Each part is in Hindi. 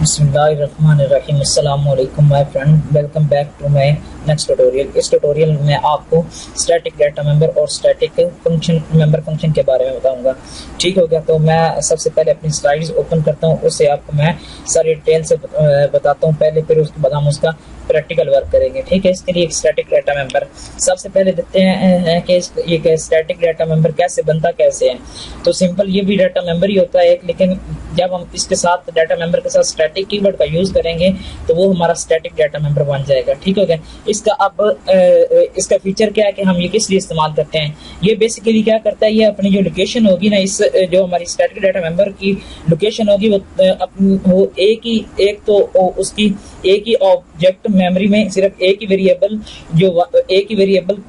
बिस्मिल्लाहिर्रहमानिर्रहीम। अस्सलाम वालेकुम my friend, welcome back to my next tutorial. इस ट्यूटोरियल में आपको स्टैटिक डाटा मेंबर और स्टैटिक फंक्शन मेंबर फंक्शन के बारे में बताऊंगा। ठीक हो गया, तो मैं सबसे पहले अपनी स्लाइड्स ओपन करता हूं, उससे आपको मैं सारी डिटेल से बताता हूं पहले, फिर उसके बाद हम उसका प्रैक्टिकल वर्क करेंगे। ठीक है, इसके लिए एक स्टैटिक डाटा मेंबर सबसे पहले देखते हैं कि ये स्टैटिक डाटा मेंबर कैसे बनता कैसे है। तो सिंपल ये भी डाटा मेंबर ही होता है एक, लेकिन जब हम इसके साथ डाटा मेंबर के साथ स्टैटिक कीवर्ड का यूज करेंगे तो वो हमारा स्टैटिक डाटा मेंबर बन जाएगा। ठीक हो गया। इसका अब इसका फीचर क्या है कि हम ये किस लिए इस्तेमाल करते हैं। ये बेसिकली क्या करता है, ये अपनी जो लोकेशन होगी ना, इस जो हमारी स्टैटिक डाटा मेंबर की लोकेशन होगी वो एक तो उसकी एक ही ऑब्जेक्ट मेमोरी में सिर्फ एक ही वेरिएबल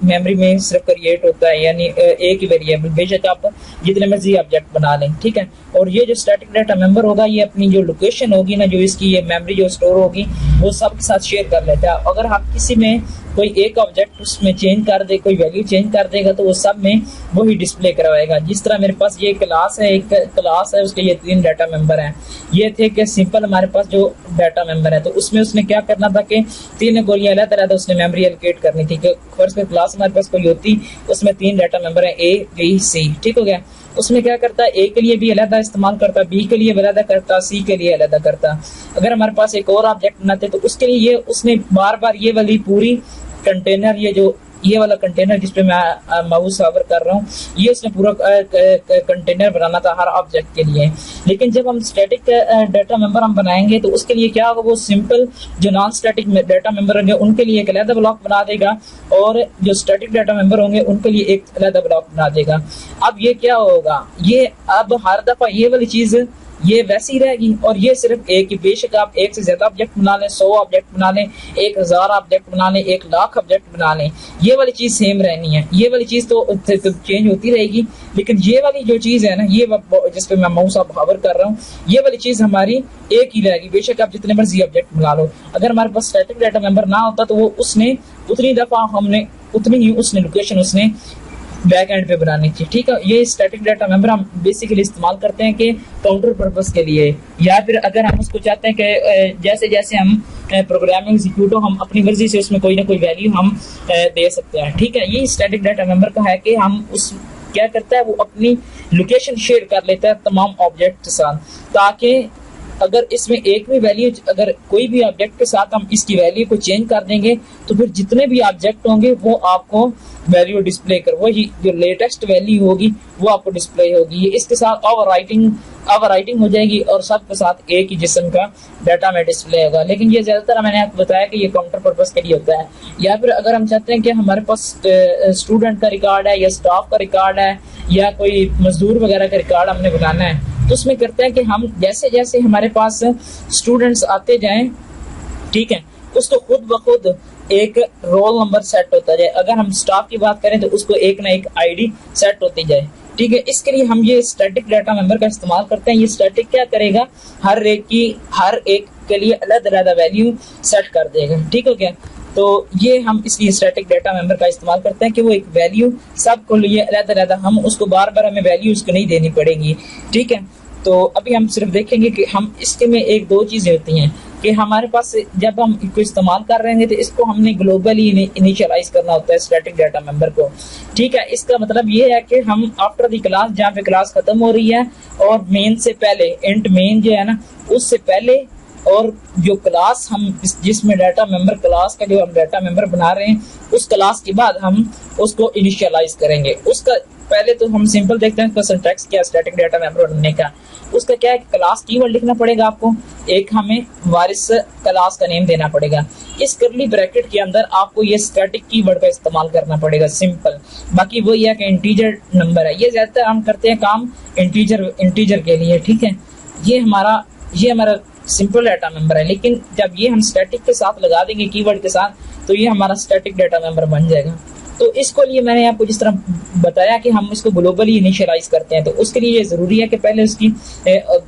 मेमोरी में सिर्फ क्रिएट होता है, यानी एक ही वेरिएबल, बेशक आप जितने मर्जी ऑब्जेक्ट बना लें। ठीक है, और ये जो स्टैटिक डाटा मेंबर होगा ये अपनी जो लोकेशन होगी ना, जो इसकी ये मेमोरी जो स्टोर होगी वो सबके साथ शेयर कर लेता है। अगर आप किसी में कोई एक ऑब्जेक्ट उसमें चेंज कर दे, कोई वैल्यू चेंज कर देगा तो वो सब में वही डिस्प्ले करवाएगा। जिस तरह मेरे पास ये क्लास है, एक क्लास है, उसके ये 3 डाटा मेंबर हैं। ये थे कि सिंपल हमारे पास जो डाटा मेंबर है, तो उसमें उसने क्या करना था कि 3 गोलियां अलग तरह उसने मेमोरी एलोकेट करनी थी। कि फर्स्ट क्लास हमारे पास कोई होती, उसमें 3 डाटा मेंबर है, ए बी सी। ठीक हो गया। उसमें क्या करता है, ए के लिए भी अलग इस्तेमाल करता, बी के लिए अलग करता, सी के लिए अलग करता। अगर हमारे पास एक और ऑब्जेक्ट बनाते तो उसके लिए ये उसने बार बार ये वाली पूरी कंटेनर, ये वाला कंटेनर जिसपे मैं माउस होवर कर रहा हूँ, ये उसने पूरा कंटेनर बनाना था हर ऑब्जेक्ट के लिए। लेकिन जब हम स्टैटिक डाटा मेंबर हम बनाएंगे तो उसके लिए क्या होगा, वो सिंपल जो नॉन स्टैटिक डाटा मेंबर होंगे उनके लिए एक अलग ब्लॉक बना देगा, और जो स्टैटिक डाटा मेंबर होंगे उनके लिए एक अलग ब्लॉक बना देगा। अब ये क्या होगा, ये अब हर दफा ये वाली चीज ये वैसी रहेगी, और ये सिर्फ एक ही, बेशक आप एक से ज्यादा ऑब्जेक्ट बना लें, 100 ऑब्जेक्ट बना लें, 1000 ऑब्जेक्ट बना लें, 1,00,000 ऑब्जेक्ट बना लें, ये वाली चीज सेम रहनी है। ये वाली चीज तो चेंज होती रहेगी, लेकिन ये वाली जो चीज है ना, ये जिसपे मैं माउस होवर कर रहा हूँ, ये वाली चीज हमारी एक ही रहेगी, बेशक आप जितने मर्जी ऑब्जेक्ट बना लो। अगर हमारे पास स्टैटिक डाटा मेंबर ना होता तो वो उसने उतनी दफा हमने उतनी ही उसने लोकेशन उसने बैक एंड पे बनानी थी। ठीक है, ये स्टैटिक डाटा मेंबर हम बेसिकली इस्तेमाल करते हैं कि काउंटर पर्पस के लिए, या फिर अगर हम उसको चाहते हैं कि जैसे जैसे हम प्रोग्रामिंग एग्जीक्यूट हो, हम अपनी मर्जी से उसमें कोई ना कोई वैल्यू हम दे सकते हैं। ठीक है, ये स्टैटिक डाटा मेंबर का है कि हम उस क्या करता है, वो अपनी लोकेशन शेयर कर लेता है तमाम ऑब्जेक्ट के साथ, ताकि अगर इसमें एक भी वैल्यू, अगर कोई भी ऑब्जेक्ट के साथ हम इसकी वैल्यू को चेंज कर देंगे तो फिर जितने भी ऑब्जेक्ट होंगे वो आपको वैल्यू डिस्प्ले कर, वही जो लेटेस्ट वैल्यू होगी वो आपको डिस्प्ले होगी। ये इसके साथ ओवरराइटिंग हो जाएगी और सबके साथ एक ही जिस्म का डाटा में डिस्प्ले होगा। लेकिन ये ज्यादातर मैंने आपको बताया कि ये काउंटर पर्पस के लिए होता है। या फिर अगर हम चाहते हैं कि हमारे पास स्टूडेंट का रिकॉर्ड है या स्टाफ का रिकॉर्ड है या कोई मजदूर वगैरह का रिकॉर्ड हमने बनाना है, तो उसमें करते हैं कि हम जैसे जैसे हमारे पास स्टूडेंट्स आते जाएं, ठीक है, उसको खुद ब खुद एक रोल नंबर सेट होता जाए। अगर हम स्टाफ की बात करें तो उसको एक ना एक आईडी सेट होती जाए। ठीक है, इसके लिए हम ये स्टैटिक डाटा मेंबर का इस्तेमाल करते हैं। ये स्टैटिक क्या करेगा, हर एक के लिए अलग अलग वैल्यू सेट कर देगा। ठीक हो गया। तो ये हम इसलिए स्टैटिक डाटा मेंबर का इस्तेमाल करते हैं कि वो एक वैल्यू सबको लिए अलग अलग, हम उसको बार बार हमें वैल्यू उसको नहीं देनी पड़ेगी। ठीक है, तो अभी हम सिर्फ देखेंगे कि हम इसके में एक दो चीजें होती हैं कि हमारे पास जब हम इसको इस्तेमाल कर रहे हैं तो इसको हमने ग्लोबली इनिशियलाइज करना होता है स्टैटिक डाटा मेंबर को। ठीक है, इसका मतलब ये है कि हम आफ्टर द क्लास, जहाँ पे क्लास खत्म हो रही है और मेन से पहले, इंट मेन जो है ना, उससे पहले, और जो क्लास हम जिसमें डाटा मेंबर क्लास का जो हम डाटा मेंबर बना रहे हैं उस क्लास के बाद हम उसको इनिशियलाइज करेंगे। उसका पहले तो हम सिंपल देखते हैं सिंटैक्स क्या स्टैटिक डाटा मेंबर बनने का। उसका क्या है, क्लास कीवर्ड लिखना पड़ेगा आपको, एक हमें वारिस क्लास का नेम देना पड़ेगा। इस करली ब्रैकेट के अंदर आपको ये स्टैटिक कीवर्ड का इस्तेमाल करना पड़ेगा, सिंपल। बाकी वो ये कि इंटीजर नंबर है, ये ज्यादातर हम करते हैं काम इंटीजर के लिए। ठीक है, ये हमारा सिंपल डाटा मेंबर है, लेकिन जब ये हम स्टैटिक के साथ लगा देंगे कीवर्ड के साथ तो ये हमारा स्टैटिक डाटा मेंबर बन जाएगा। तो इसको लिए मैंने आपको जिस तरह बताया कि हम इसको ग्लोबली इनिशियलाइज करते हैं, तो उसके लिए ये जरूरी है कि पहले उसकी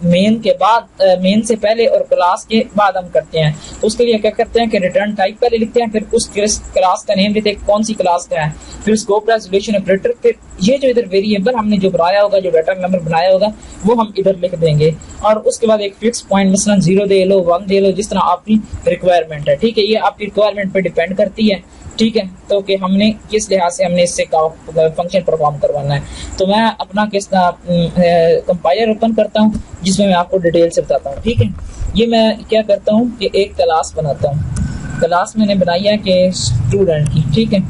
मेन के बाद, मेन से पहले और क्लास के बाद हम करते हैं। तो उसके लिए क्या करते हैं कि रिटर्न टाइप पहले लिखते हैं, फिर उस क्लास का नेम लेते हैं कौन सी क्लास का है, फिर स्कोप रेजोल्यूशन ऑपरेटर, फिर ये जो इधर वेरिएबल हमने जो बनाया होगा, जो डाटा मेंबर बनाया होगा, वो हम इधर लिख देंगे। और उसके बाद एक फिक्स पॉइंट मसलन 0 दे लो, 1 दे लो, जिस तरह आपकी रिक्वायरमेंट है। ठीक है, ये आपकी रिक्वायरमेंट पे डिपेंड करती है। ठीक है, तो कि हमने किस लिहाज से हमने इससे फंक्शन परफॉर्म करवाना है। तो मैं अपना किस कंपाइलर ओपन करता हूँ जिसमें मैं आपको डिटेल से बताता हूँ। ठीक है, ये मैं क्या करता हूँ कि एक क्लास बनाता हूँ। क्लास मैंने बनाई है कि स्टूडेंट की। ठीक है,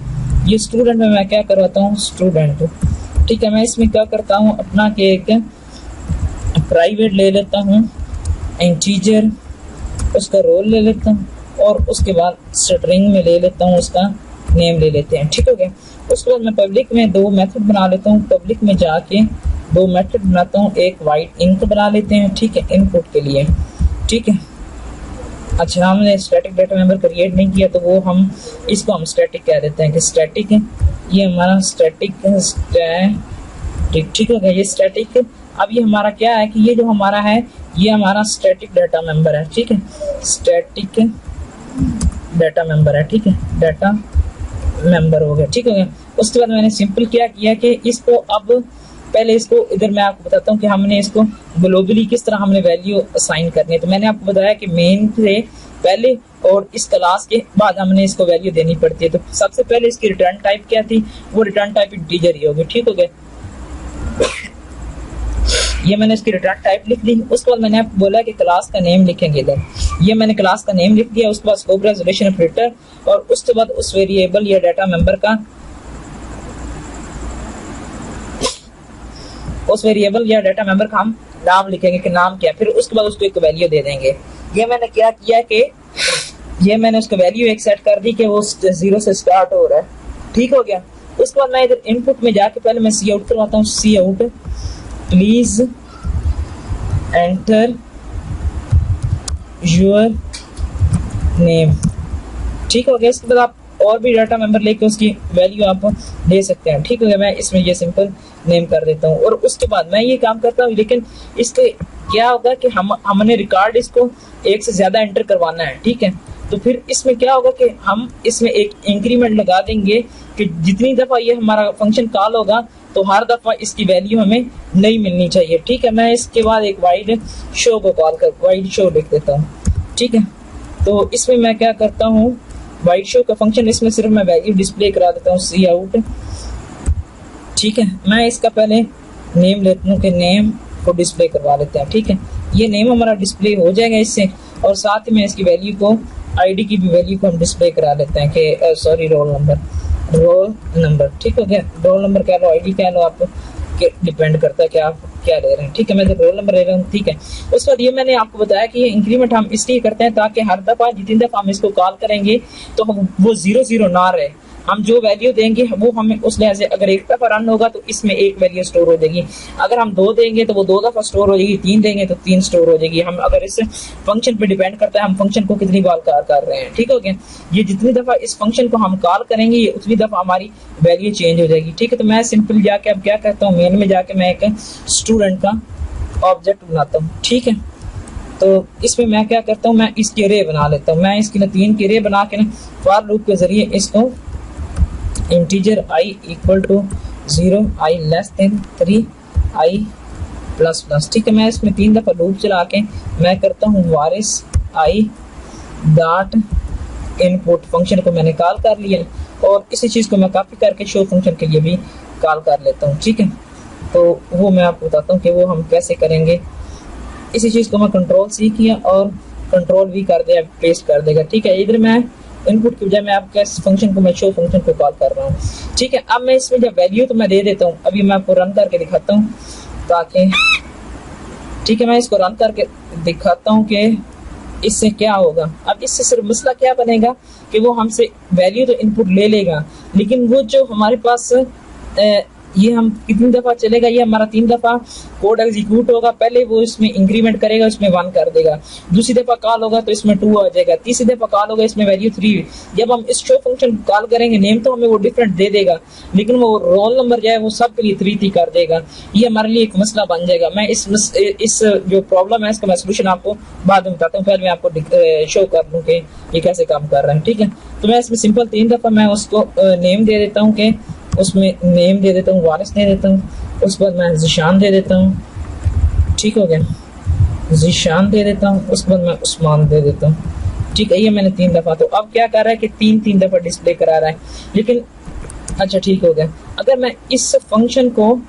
ये स्टूडेंट में मैं क्या करवाता हूँ, स्टूडेंट। ठीक है, मैं इसमें क्या करता हूँ अपना कि एक प्राइवेट ले लेता हूँ, इंटीजर उसका रोल ले लेता हूँ, और उसके बाद स्ट्रिंग में ले लेता हूँ उसका नेम ले लेते हैं। ठीक हो गया। उसके बाद मैं पब्लिक में 2 मेथड बना लेता हूँ। पब्लिक में जाके 2 मेथड बनाता हूँ, एक वाइड इंक बना लेते हैं। ठीक है, इनपुट के लिए। ठीक है, अच्छा हमने स्टैटिक डाटा मेंबर क्रिएट नहीं किया, तो वो हम इसको हम स्टैटिक कह देते हैं कि स्टैटिक है, ये हमारा स्टैटिक। ठीक हो गया, ये स्टैटिक। अब ये हमारा क्या है कि ये जो हमारा है ये हमारा स्टैटिक डाटा मेंबर है। ठीक है, स्टैटिक डाटा मेंबर है। ठीक है, डाटा मेंबर हो गया। ठीक हो गया। उसके बाद मैंने सिंपल क्या किया कि इसको अब पहले इसको इधर मैं आपको बताता हूँ कि हमने इसको ग्लोबली किस तरह हमने वैल्यू असाइन करनी है। तो मैंने आपको बताया कि मेन से पहले और इस क्लास के बाद हमने इसको वैल्यू देनी पड़ती है। तो सबसे पहले इसकी रिटर्न टाइप क्या थी, वो रिटर्न टाइप इंटीजर ही होगी। ठीक हो गया, ये मैंने इसकी रिटर्न टाइप लिख दी। उसके बाद मैंने आपको बोला कि क्लास का नेम लिखेंगे इधर, ये मैंने क्लास का नेम लिख दिया। उसके बाद स्कोप रेजोल्यूशन ऑपरेटर, और उसके बाद उस वेरिएबल या डाटा मेंबर का, उस वेरिएबल या डाटा मेंबर का हम नाम लिखेंगे कि नाम क्या, फिर उसके बाद उसको एक वैल्यू दे देंगे। ये मैंने क्या किया कि ये मैंने उसको वैल्यू एक सेट कर दी कि वो 0 से स्टार्ट हो रहा है। ठीक हो गया। उसके बाद मैं इधर इनपुट में जाके पहले मैं सी आउट करवाता हूँ, see out please enter your name. ठीक हो गया। इसके बाद आप और भी डाटा मेंबर लेके उसकी वैल्यू आप दे सकते हैं। ठीक हो गया, मैं इसमें ये सिंपल नेम कर देता हूँ, और उसके बाद मैं ये काम करता हूँ। लेकिन इसके क्या होगा कि हमने रिकॉर्ड इसको एक से ज्यादा एंटर करवाना है। ठीक है, तो फिर इसमें क्या होगा कि हम इसमें एक इंक्रीमेंट लगा देंगे कि जितनी दफा ये हमारा फंक्शन कॉल होगा तो हर दफा इसकी वैल्यू हमें नहीं मिलनी चाहिए। ठीक है, मैं इसके बाद एक वाइड शो को कॉल कर वाइड शो लिख देता हूँ। ठीक है, तो इसमें मैं क्या करता हूँ, वाइड शो का फंक्शन, इसमें सिर्फ मैं वैल्यू डिस्प्ले करा देता हूँ, सी आउट। ठीक है, मैं इसका पहले नेम लेता हूँ कि नेम को डिस्प्ले करवा लेते हैं। ठीक है, ये नेम हमारा डिस्प्ले हो जाएगा इससे, और साथ ही में इसकी वैल्यू को, आईडी की भी वैल्यू को हम डिस्प्ले करा लेते हैं कि सॉरी रोल नंबर। ठीक हो गया, रोल नंबर कह लो, आईडी कह लो, आप डिपेंड करता है कि आप क्या ले रहे हैं। ठीक है, मैं रोल नंबर ले रहा हूँ। ठीक है, उसके बाद ये मैंने आपको बताया कि ये इंक्रीमेंट हम इसलिए करते हैं ताकि हर दफा जितनी दफा हम इसको कॉल करेंगे तो वो 0 ना रहे। हम जो वैल्यू देंगे वो हमें उस लिहाज से, अगर एक दफा रन होगा तो इसमें एक वैल्यू स्टोर हो जाएगी, अगर हम 2 देंगे तो वो 2 दफा स्टोर हो जाएगी, 3 देंगे तो 3 स्टोर हो जाएगी। हम अगर इस फंक्शन पे डिपेंड करता है हम फंक्शन को कितनी बार कॉल कर रहे हैं। ठीक हो गया, ये जितनी दफा इस फंक्शन को हम कॉल करेंगे ये उतनी दफा हमारी वैल्यू चेंज हो जाएगी। ठीक है, तो मैं सिंपल जाके अब क्या करता हूँ, मेन में जाके मैं एक स्टूडेंट का ऑब्जेक्ट बनाता हूँ। ठीक है, तो इसमें मैं क्या करता हूँ, मैं इसकी अरे बना लेता हूँ। मैं इसकी 3 की अरे बना के फॉर लूप के जरिए इसको integer i equal to 0, i less than 3, i plus plus. ठीक है, मैं इसमें 3 दफा लूप चला के मैं करता हूँ वारिस i डॉट इनपुट फंक्शन को मैंने कॉल कर लिया, और इसी चीज को मैं कॉपी करके शो फंक्शन के लिए भी कॉल कर लेता हूँ। ठीक है, तो वो मैं आपको बताता हूँ कि वो हम कैसे करेंगे। इसी चीज को मैं कंट्रोल सी किया और कंट्रोल भी कर दिया, पेस्ट कर देगा। ठीक है, इधर मैं इनपुट की बजाय मैं आपके इस फंक्शन को, मैं शो फंक्शन को कॉल कर रहा हूँ। ठीक है, अब मैं इसमें जब वैल्यू तो मैं दे देता हूँ, अभी मैं आपको रन करके दिखाता हूँ ताकि, ठीक है, मैं इसको रन करके दिखाता हूँ कि इससे क्या होगा। अब इससे सिर्फ मसला क्या बनेगा कि वो हमसे वैल्यू तो इनपुट ले लेगा, लेकिन वो जो हमारे पास ये हम कितनी दफा चलेगा, ये हमारा 3 दफा कोड एग्जीक्यूट होगा। पहले वो इसमें इंक्रीमेंट करेगा, इसमें 1 कर देगा। दूसरी दफा कॉल होगा तो इसमें 2 आ जाएगा। तीसरी दफा कॉल होगा इसमें वैल्यू 3। जब हम इस शो फंक्शन कॉल करेंगे नेम तो हमें वो डिफरेंट दे देगा, लेकिन वो रोल नंबर जो है वो सब के लिए 3 कर देगा। ये हमारे लिए एक मसला बन जाएगा। मैं इस जो प्रॉब्लम है इसका मैं सोल्यूशन आपको बाद में बताता हूँ। पहले मैं आपको शो कर दूं कि ये कैसे काम कर रहा है। ठीक है, तो मैं इसमें सिंपल 3 दफा मैं उसको नेम दे देता हूँ कि उसमें नेम दे देता हूँ, वारिस दे देता हूँ, उसके बाद मैं ज़ीशान दे देता हूँ। ठीक हो गया, ज़ीशान दे देता हूँ, उसके बाद मैं उस्मान दे देता हूँ। ठीक है, ये मैंने 3 दफा। तो अब क्या कर रहा है कि 3 दफा डिस्प्ले करा रहा है, लेकिन अच्छा ठीक हो गया। अगर मैं इस फंक्शन को,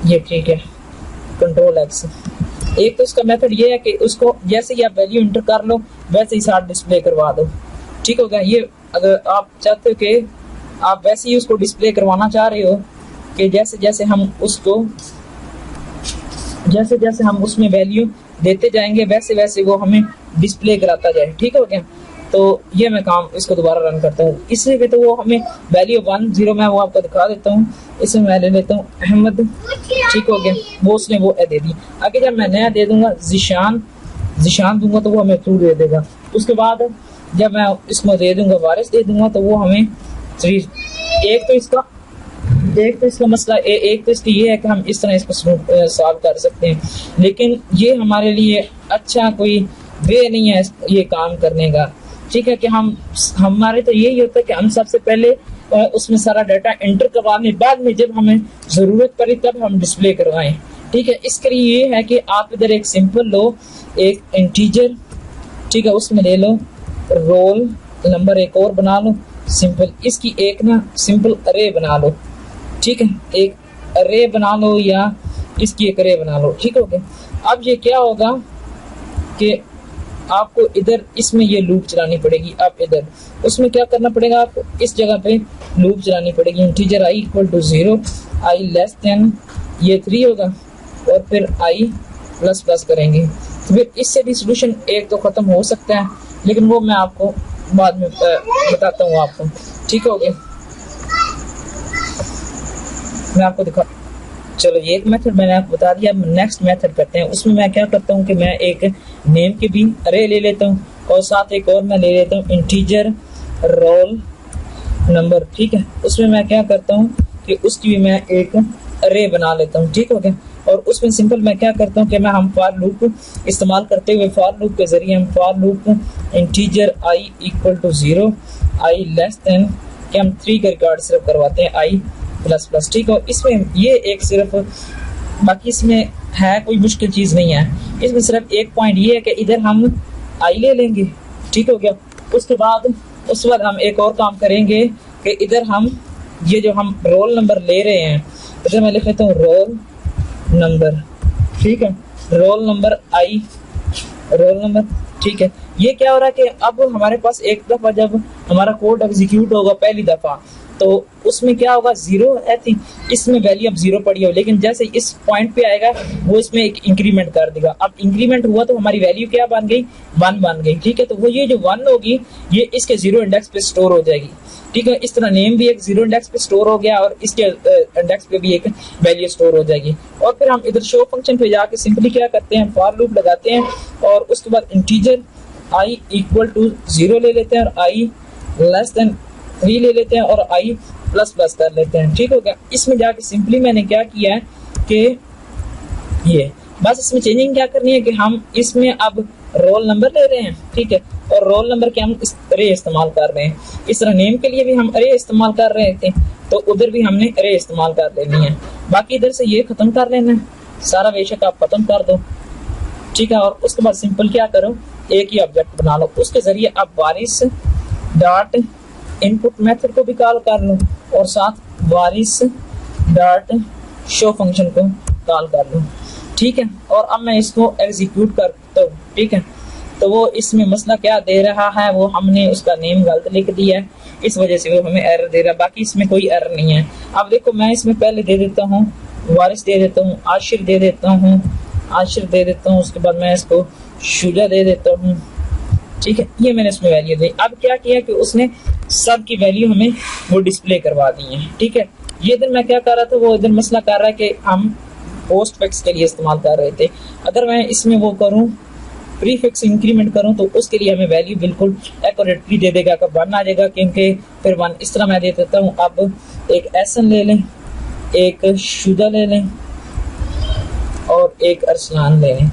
ये ठीक है, कंट्रोल एक्स, एक तो इसका मेथड ये है कि उसको जैसे ही आप वैल्यू इंटर कर लो वैसे ही साथ डिस्प्ले करवा दो। ठीक हो गया। ये अगर आप चाहते हो कि आप वैसे ही उसको डिस्प्ले करवाना चाह रहे हो कि जैसे जैसे हम उसमें वैल्यू देते जाएंगे वैसे वैसे वो हमें डिस्प्ले कराता जाए। ठीक हो गया। तो ये मैं काम इसको दोबारा रन करता हूँ। इसलिए तो वो हमें वैल्यू 1 0 मैं वो आपको दिखा देता हूँ। इसमें मैं ले लेता हूँ अहमद। ठीक हो गया, वो उसने वो दे दी। आगे जब मैं नया दे दूंगा ज़ीशान दूंगा तो वो हमें 2 दे देगा। उसके बाद जब मैं इसमें दे दूंगा वारिस दे दूंगा तो वो हमें 3। एक तो इसका मसला एक तो इसकी ये है कि हम इस तरह इसको सॉल्व कर सकते हैं, लेकिन ये हमारे लिए अच्छा कोई वे नहीं है ये काम करने का। ठीक है, कि हमारे तो यही होता है कि हम सबसे पहले उसमें सारा डाटा एंटर करवाने, बाद में जब हमें जरूरत पड़े तब हम डिस्प्ले करवाएं। ठीक है, इसके लिए ये है कि आप इधर एक सिंपल लो, एक इंटीजर, ठीक है, उसमें ले लो रोल नंबर, एक और बना लो सिंपल, इसकी एक ना सिंपल अरे बना लो। ठीक है, एक अरे बना लो या इसकी एक अरे बना लो। ठीक हो गया। अब ये क्या होगा कि आपको इधर इसमें ये लूप चलानी पड़ेगी। अब इधर उसमें क्या करना पड़ेगा, आपको इस जगह पे लूप चलानी पड़ेगी। Integer i = 0, i less then ये 3 होगा और फिर i प्लस प्लस करेंगे। तो फिर इससे भी सोल्यूशन एक तो खत्म हो सकता है, लेकिन वो मैं आपको बाद में बताता हूँ आपको। ठीक हो गया, मैं आपको दिखा। चलो ये एक मेथड मैंने आपको बता दिया। नेक्स्ट मेथड करते हैं। उसमें मैं क्या करता हूँ कि मैं एक नेम के भी अरे ले लेता हूँ और साथ एक और मैं ले लेता हूँ इंटीजर रोल नंबर। ठीक है, उसमें मैं क्या करता हूँ कि उसकी भी मैं एक अरे बना लेता हूँ। ठीक हो गया। और उसमें सिंपल मैं क्या करता हूँ कि मैं हम फॉर लूप इस्तेमाल करते हुए फॉर लूप के जरिए हम for loop integer i = 0, i less then कि हम 3 का रिकॉर्ड सिर्फ करवाते हैं i प्लस प्लस। ठीक है, इसमें ये एक सिर्फ, बाकी इसमें है कोई मुश्किल चीज नहीं है। इसमें सिर्फ एक पॉइंट ये है कि इधर हम i ले लेंगे। ठीक हो गया। उसके बाद उस वक्त हम एक और काम करेंगे कि इधर हम ये जो हम रोल नंबर ले रहे हैं, इधर मैं लिख लेता हूँ रोल नंबर। ठीक है, roll number i roll number. ठीक है, ये क्या हो रहा है कि अब हमारे पास एक दफा जब हमारा कोड एग्जीक्यूट होगा पहली दफा तो उसमें क्या होगा 0 है, इसमें वैल्यू अब 0 पड़ी हो, लेकिन जैसे इस पॉइंट पे आएगा वो इसमें एक इंक्रीमेंट कर देगा। अब इंक्रीमेंट हुआ तो हमारी वैल्यू क्या बन गई, 1 बन गई। ठीक है, तो वो ये जो 1 होगी ये इसके 0 इंडेक्स पे स्टोर हो जाएगी। ठीक है, इस तरह नेम भी एक 0 इंडेक्स पे स्टोर हो गया और इसके इंडेक्स पे भी एक वैल्यू स्टोर हो जाएगी। और फिर हम इधर शो फंक्शन पे जाके सिंपली क्या करते हैं, फॉर लूप लगाते हैं और उसके बाद इंटीजर i = 0 ले लेते हैं और i लेस देन 3 ले लेते हैं और i प्लस प्लस कर लेते हैं। ठीक हो गया। इसमें जाके सिंपली मैंने क्या किया है कि ये बस इसमें चेंजिंग क्या करनी है कि हम इसमें अब रोल नंबर ले रहे हैं। ठीक है, और रोल नंबर के हम अरे इस्तेमाल कर रहे हैं। इस तरह नेम के लिए भी हम अरे इस्तेमाल कर रहे थे तो उधर भी हमने अरे इस्तेमाल कर लेनी है। बाकी इधर से ये खत्म कर लेना है सारा, बेशक आप खत्म कर दो। ठीक है, और उसके बाद सिंपल क्या करो, एक ही ऑब्जेक्ट बना लो, उसके जरिए आप वारिस डॉट इनपुट मेथड को भी कॉल कर लो और साथ वारिस डॉट शो फंक्शन को कॉल कर लो। ठीक है, और अब मैं इसको एग्जीक्यूट करता हूँ। ठीक है, तो वो इसमें मसला क्या दे रहा है, वो हमने उसका नेम गलत लिख दिया है, इस वजह से वो हमें एरर दे रहा है। बाकी इसमें कोई एरर नहीं है। अब देखो मैं इसमें पहले दे देता हूँ वारिस दे देता हूँ, आशिर दे देता हूँ, उसके बाद मैं इसको शुजा दे देता हूँ। ठीक है, ये मैंने इसमें वैल्यू दी। अब क्या किया कि उसने सब की वैल्यू हमें वो डिस्प्ले करवा दी है। ठीक है, ये इधर मैं क्या कर रहा था, वो इधर मसला कर रहा है कि हम पोस्ट फिक्स के लिए इस्तेमाल कर रहे थे। अगर मैं इसमें वो करूं प्रीफिक्स इंक्रीमेंट करूं तो उसके लिए हमें वैल्यू बिल्कुल एक्यूरेटली दे देगा, कब 1 आ जाएगा, क्योंकि फिर 1 इस तरह मैं दे देता हूं। अब एक एहसन ले लें, एक शुदा ले लें और एक अरसलान ले लें,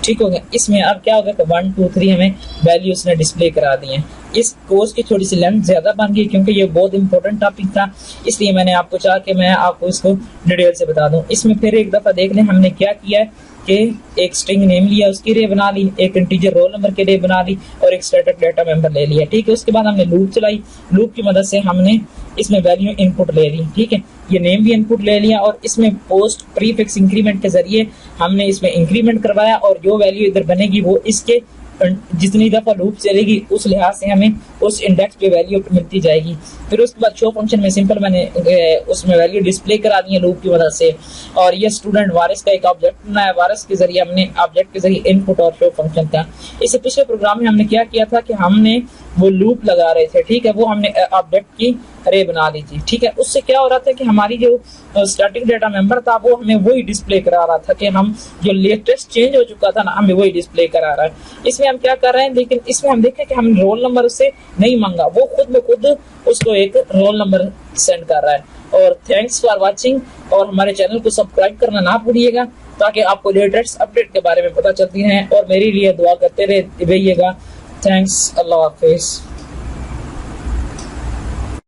ठीक हो गया। इसमें अब क्या होगा कि 1 2 3 हमें वैल्यू उसने डिस्प्ले करा दी है। इस कोर्स की थोड़ी सी लेंथ ज्यादा बन गई क्योंकि ये बहुत इंपॉर्टेंट टॉपिक था, इसलिए मैंने आपको चाहा कि मैं आपको इसको डिटेल से बता दूं। इसमें फिर एक दफा देख लें हमने क्या किया है कि एक स्ट्रिंग नेम लिया, उसकी रे बना ली, एक इंटीजर रोल नंबर के रे बना ली और एक स्टैटिक डाटा मेंबर ले लिया, ठीक है। उसके बाद हमने लूप चलाई, लूप की मदद से हमने इसमें वैल्यू इनपुट ले ली, ठीक है। ये नेम भी इनपुट ले लिया और इसमें पोस्ट प्रीफिक्स इंक्रीमेंट के जरिए हमने इसमें इंक्रीमेंट करवाया और जो वैल्यू इधर बनेगी वो इसके जितनी दफा लूप चलेगी उस लिहाज से हमें उस इंडेक्स पे वैल्यू मिलती जाएगी। फिर उसके बाद शो फंक्शन में सिंपल मैंने उसमें वैल्यू डिस्प्ले करा दी है लूप की मदद से। और ये स्टूडेंट वारिस का एक ऑब्जेक्ट बनाया, वारिस के जरिए हमने ऑब्जेक्ट के जरिए इनपुट और शो फंक्शन था। इससे पिछले प्रोग्राम में हमने क्या किया था कि हमने वो लूप लगा रहे थे, ठीक है, वो हमने ऑब्जेक्ट की अरे बना ली थी, ठीक है। उससे क्या हो रहा था कि हमारी जो स्टैटिक डाटा मेंबर था वो हमें वही डिस्प्ले करा रहा था कि हम जो लेटेस्ट चेंज हो चुका था ना हमें वही डिस्प्ले करा रहा है। इसमें हम क्या कर रहे हैं, लेकिन इसमें हम देखें कि हम रोल नंबर उससे नहीं मांगा, वो खुद ब खुद उसको एक रोल नंबर सेंड कर रहा है। और थैंक्स फॉर वाचिंग, और हमारे चैनल को सब्सक्राइब करना ना भूलिएगा ताकि आपको लेटेस्ट अपडेट के बारे में पता चलती रहे और मेरे लिए दुआ करते रहिएगा। थैंक्स, अल्लाह हाफिज।